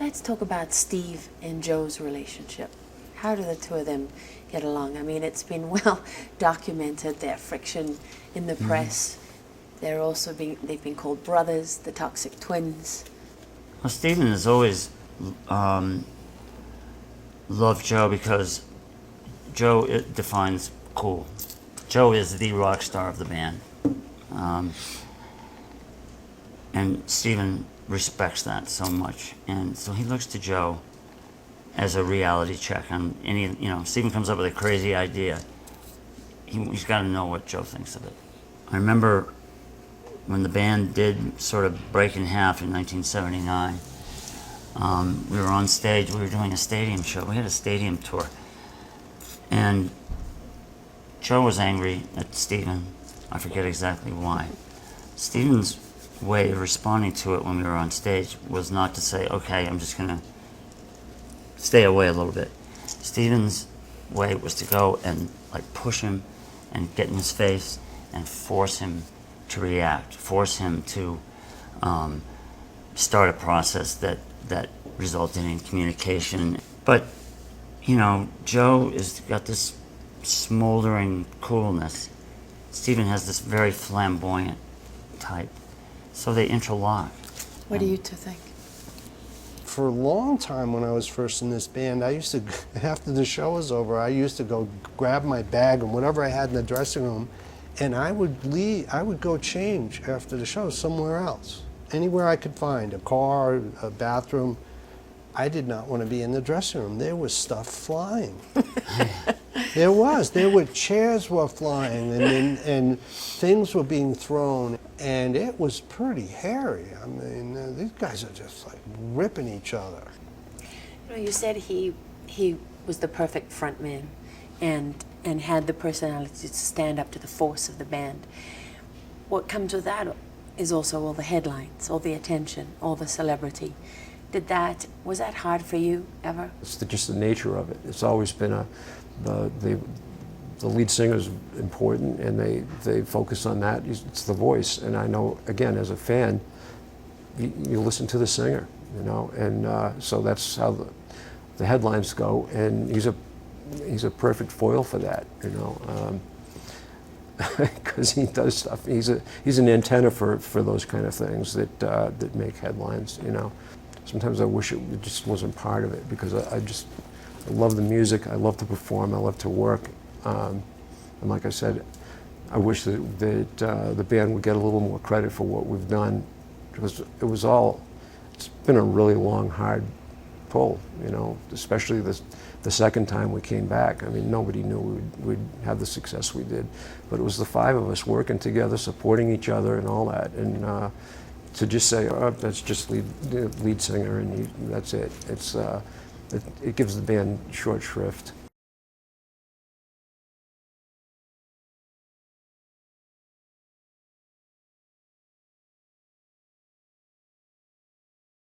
Let's talk about Steve and Joe's relationship. How do the two of them get along? I mean, it's been well documented, their friction in the press. They've been called brothers, the toxic twins. Well, Stephen has always loved Joe because Joe defines cool. Joe is the rock star of the band. And Stephen respects that so much. And so he looks to Joe as a reality check on any, Stephen comes up with a crazy idea. He's got to know what Joe thinks of it. I remember when the band did sort of break in half in 1979, we were on stage, we were doing a stadium show. We had a stadium tour. And Joe was angry at Stephen. I forget exactly why. Stephen's way of responding to it when we were on stage was not to say, okay, I'm just going to stay away a little bit. Stephen's way was to go and push him and get in his face and force him to react, force him to start a process that resulted in communication. But, Joe has got this smoldering coolness. Stephen has this very flamboyant type. So they interlock. What do you two think? For a long time when I was first in this band, I used to, after the show was over, I used to go grab my bag and whatever I had in the dressing room, and I would go change after the show somewhere else. Anywhere I could find, a car, a bathroom. I did not want to be in the dressing room. There was stuff flying. There were chairs were flying and things were being thrown, and it was pretty hairy. I mean, these guys are just ripping each other. You said he was the perfect front man and had the personality to stand up to the force of the band. What comes with that is also all the headlines, all the attention, all the celebrity. Was that hard for you ever? It's just the nature of it. It's always been the lead singer is important, and they focus on that. It's the voice, and I know, again, as a fan, you listen to the singer, and so that's how the headlines go, and he's a perfect foil for that, because he does stuff. He's an antenna for those kind of things that make headlines, Sometimes I wish it just wasn't part of it, because I love the music, I love to perform, I love to work. And like I said, I wish that the band would get a little more credit for what we've done, because it's been a really long, hard pull, especially the second time we came back. I mean, nobody knew we'd have the success we did, but it was the five of us working together, supporting each other and all that. And to just say, oh, that's just lead singer and that's it. It gives the band short shrift.